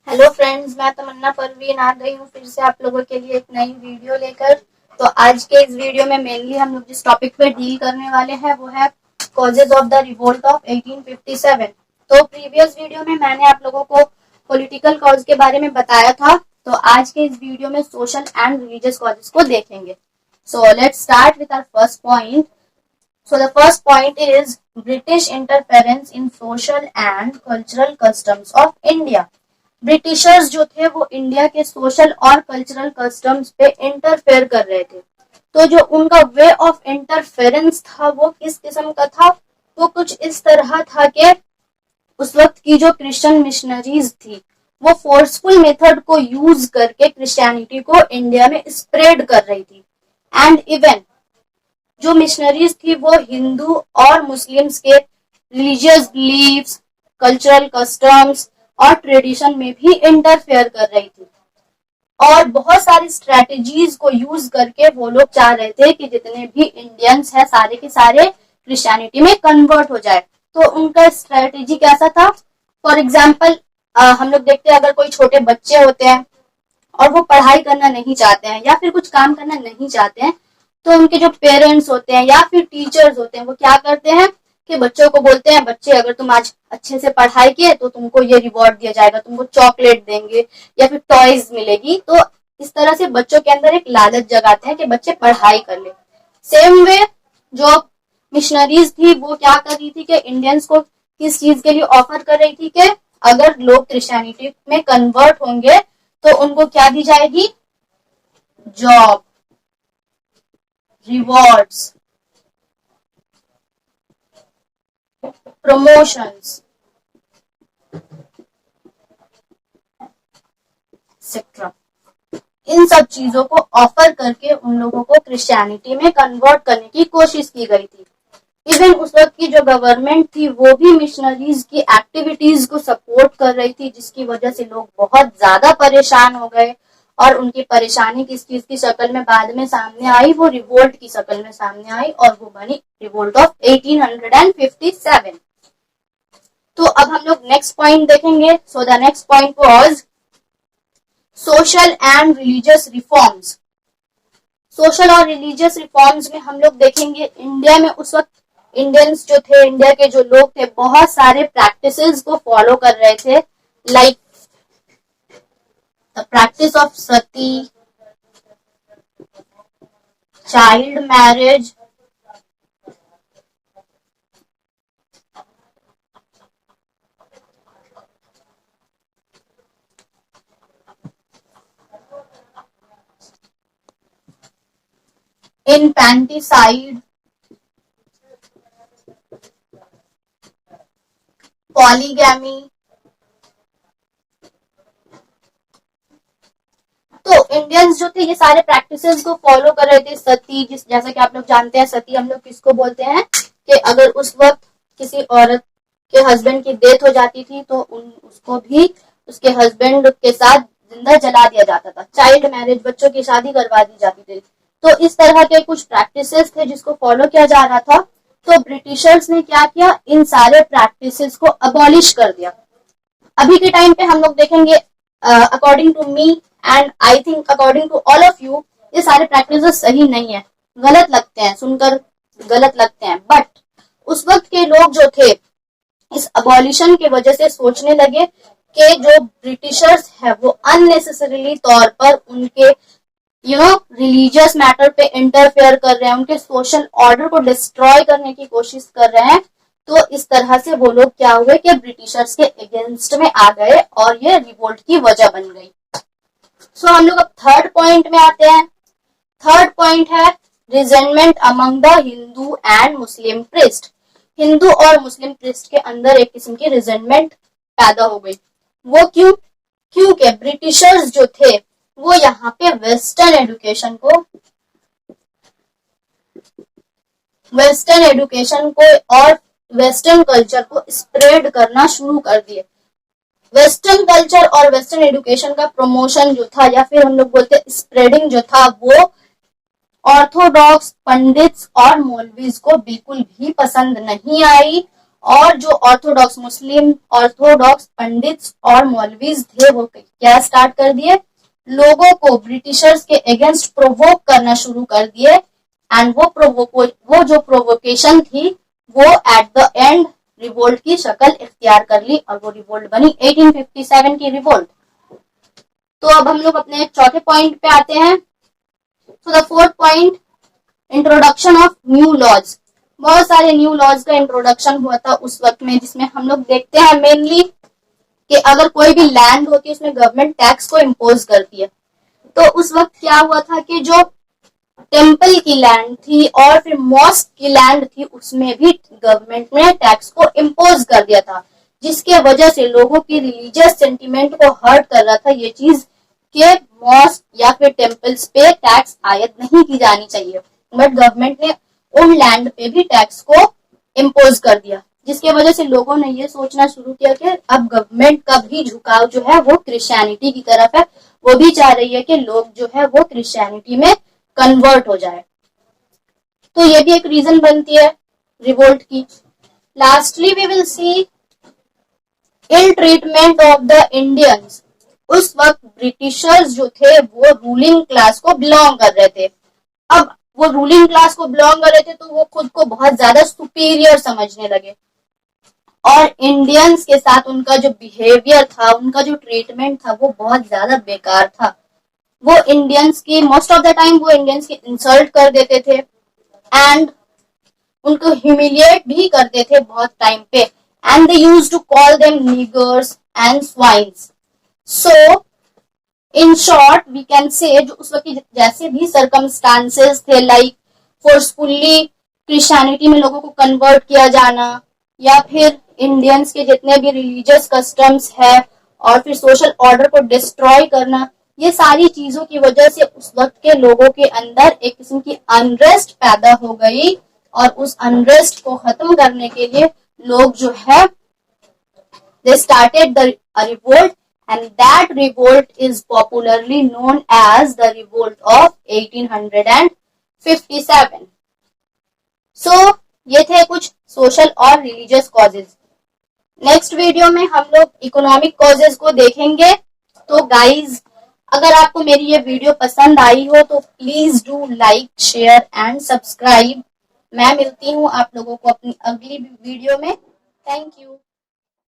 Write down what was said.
Hello friends, मैं तमन्ना परवीन आ गई हूँ फिर से आप लोगों के लिए एक नई वीडियो लेकर। तो आज के इस वीडियो में मेनली हम लोग जिस टॉपिक पे डील करने वाले हैं वो है causes of the revolt of 1857। तो प्रीवियस वीडियो में मैंने आप लोगों को पॉलिटिकल कॉज के बारे में बताया था। तो आज के इस वीडियो में सोशल एंड रिलीजियस कॉजेज को देखेंगे। So let's start with our first point. So the first point is British interference in social and cultural customs of India. Britishers जो थे वो इंडिया के सोशल और कल्चरल कस्टम्स पे interfere कर रहे थे। तो जो उनका वे ऑफ इंटरफेरेंस था वो किस किस्म का था? वो कुछ इस तरह था कि उस वक्त की जो क्रिश्चियन मिशनरीज थी वो फोर्सफुल मेथड को यूज करके क्रिश्चियनिटी को इंडिया में स्प्रेड कर रही थी। एंड इवन जो मिशनरीज थी वो हिंदू और मुस्लिम्स के रिलीजियस बिलीव्स, कल्चरल कस्टम्स और ट्रेडिशन में भी इंटरफेयर कर रही थी। और बहुत सारी स्ट्रेटजीज को यूज करके वो लोग चाह रहे थे कि जितने भी इंडियंस हैं सारे के सारे क्रिश्चियनिटी में कन्वर्ट हो जाए। तो उनका स्ट्रेटेजी कैसा था? फॉर एग्जाम्पल हम लोग देखते हैं, अगर कोई छोटे बच्चे होते हैं और वो पढ़ाई करना नहीं चाहते हैं या फिर कुछ काम करना नहीं चाहते हैं, तो उनके जो पेरेंट्स होते हैं या फिर टीचर्स होते हैं वो क्या करते हैं कि बच्चों को बोलते हैं, बच्चे अगर तुम आज अच्छे से पढ़ाई किए तो तुमको ये रिवॉर्ड दिया जाएगा, तुमको चॉकलेट देंगे या फिर टॉयज मिलेगी। तो इस तरह से बच्चों के अंदर एक लालच जगाते हैं कि बच्चे पढ़ाई कर ले। सेम वे जो मिशनरीज थी वो क्या कर रही थी कि इंडियंस को किस चीज के लिए ऑफर कर रही थी कि अगर लोग क्रिश्चियनिटी में कन्वर्ट होंगे तो उनको क्या दी जाएगी? Job, rewards, promotions etcetera. इन सब चीजों को ऑफर करके उन लोगों को क्रिश्चियनिटी में कन्वर्ट करने की कोशिश की गई थी। इवन उस वक्त की जो गवर्नमेंट थी वो भी मिशनरीज की एक्टिविटीज को सपोर्ट कर रही थी, जिसकी वजह से लोग बहुत ज्यादा परेशान हो गए। और उनकी परेशानी किस चीज की शक्ल में बाद में सामने आई? वो रिवोल्ट की शक्ल में सामने आई और वो बनी रिवोल्ट ऑफ 1857। तो अब हम लोग नेक्स्ट पॉइंट देखेंगे। So the next point was social and religious reforms. Social और रिलीजियस रिफॉर्म्स में हम लोग देखेंगे इंडिया में उस वक्त इंडियंस जो थे, इंडिया के जो लोग थे, बहुत सारे प्रैक्टिसेस को फॉलो कर रहे थे, like the practice of Sati, child marriage, infanticide, polygamy. तो इंडियंस जो थे ये सारे प्रैक्टिसेस को फॉलो कर रहे थे। सती, जैसा कि आप लोग जानते हैं, सती हम लोग किसको बोलते हैं कि अगर उस वक्त किसी औरत के हस्बैंड की डेथ हो जाती थी तो उसको भी उसके हस्बैंड के साथ जिंदा जला दिया जाता था। चाइल्ड मैरिज, बच्चों की शादी करवा दी जाती थी। तो इस तरह के कुछ प्रैक्टिसेस थे जिसको फॉलो किया जा रहा था। तो ब्रिटिशर्स ने क्या किया? इन सारे प्रैक्टिसेस को अबॉलिश कर दिया। अभी के टाइम पे हम लोग देखेंगे, according to me and I think according to all of you, ये सारे प्रैक्टिसेस सही नहीं है, गलत लगते हैं, सुनकर गलत लगते हैं। बट उस वक्त के लोग जो थे इस अबॉलिशन की वजह से सोचने लगे कि जो ब्रिटिशर्स है वो अननेसेसरीली तौर पर उनके रिलीजियस मैटर पे इंटरफेयर कर रहे हैं, उनके सोशल ऑर्डर को डिस्ट्रॉय करने की कोशिश कर रहे हैं। तो इस तरह से वो लोग क्या हुए कि ब्रिटिशर्स के अगेंस्ट में आ गए और ये रिवोल्ट की वजह बन गई। सो हम लोग अब थर्ड पॉइंट में आते हैं। थर्ड पॉइंट है resentment among the Hindu and Muslim priest. Hindu और मुस्लिम प्रीस्ट के अंदर एक किस्म की रिजेंटमेंट पैदा हो गई। वो क्यों? क्योंकि ब्रिटिशर्स जो थे वो यहाँ पे वेस्टर्न एजुकेशन को और वेस्टर्न कल्चर को स्प्रेड करना शुरू कर दिए। वेस्टर्न कल्चर और वेस्टर्न एजुकेशन का प्रमोशन जो था, या फिर हम लोग बोलते स्प्रेडिंग जो था, वो ऑर्थोडॉक्स पंडित्स और मौलवीज को बिल्कुल भी पसंद नहीं आई और जो ऑर्थोडॉक्स मुस्लिम ऑर्थोडॉक्स पंडित और मौलवीज थे वो क्या स्टार्ट कर दिए, लोगों को ब्रिटिशर्स के अगेंस्ट प्रोवोक करना शुरू कर दिए। एंड वो जो प्रोवोकेशन थी वो एट द एंड रिवोल्ट की शक्ल इख्तियार कर ली और वो रिवोल्ट बनी 1857 की रिवोल्ट। तो अब हम लोग अपने चौथे पॉइंट पे आते हैं। So the fourth point, introduction of new laws. बहुत सारे न्यू लॉज का इंट्रोडक्शन हुआ था उस वक्त में, जिसमें हम लोग देखते हैं मेनली कि अगर कोई भी लैंड होती है उसमें गवर्नमेंट टैक्स को इम्पोज करती है। तो उस वक्त क्या हुआ था कि जो टेम्पल की लैंड थी और फिर मॉस्क की लैंड थी उसमें भी गवर्नमेंट ने टैक्स को इम्पोज कर दिया था, जिसके वजह से लोगों की रिलीजियस सेंटिमेंट को हर्ट कर रहा था ये चीज कि मॉस्क या फिर टेम्पल्स पे टैक्स आयद नहीं की जानी चाहिए। बट गवर्नमेंट ने उन लैंड पे भी टैक्स को इम्पोज कर दिया, जिसके वजह से लोगों ने ये सोचना शुरू किया कि अब गवर्नमेंट का भी झुकाव जो है वो क्रिश्चियनिटी की तरफ है। वो भी चाह रही है कि लोग जो है वो क्रिश्चियनिटी में कन्वर्ट हो जाए। तो ये भी एक रीजन बनती है रिवोल्ट की। Lastly we will see ill treatment of the Indians. उस वक्त ब्रिटिशर्स जो थे वो रूलिंग क्लास को बिलोंग कर रहे थे। अब वो रूलिंग क्लास को बिलोंग कर रहे थे तो वो खुद को बहुत ज्यादा सुपीरियर समझने लगे और इंडियंस के साथ उनका जो बिहेवियर था, उनका जो ट्रीटमेंट था वो बहुत ज्यादा बेकार था। वो इंडियंस की मोस्ट ऑफ द टाइम वो इंडियंस की इंसल्ट कर देते थे एंड उनको ह्यूमिलिएट भी करते थे बहुत टाइम पे। And they used to call them niggers and swines. So in short we can say जो उस वक्त जैसे भी सर्कमस्टांसेस थे, लाइक फोर्सफुली क्रिश्चियनिटी में लोगों को कन्वर्ट किया जाना या फिर इंडियंस के जितने भी रिलीजियस कस्टम्स है और फिर सोशल ऑर्डर को डिस्ट्रॉय करना, ये सारी चीजों की वजह से उस वक्त के लोगों के अंदर एक किस्म की अनरेस्ट पैदा हो गई और उस अनरेस्ट को खत्म करने के लिए लोग जो है they started the revolt and that revolt is popularly known as the revolt of 1857. So ये थे कुछ सोशल और रिलीजियस कॉजेज। नेक्स्ट वीडियो में हम लोग इकोनॉमिक कॉजेज को देखेंगे। तो गाइज अगर आपको मेरी ये वीडियो पसंद आई हो तो please do like share and subscribe. मैं मिलती हूँ आप लोगों को अपनी अगली वीडियो में। Thank you.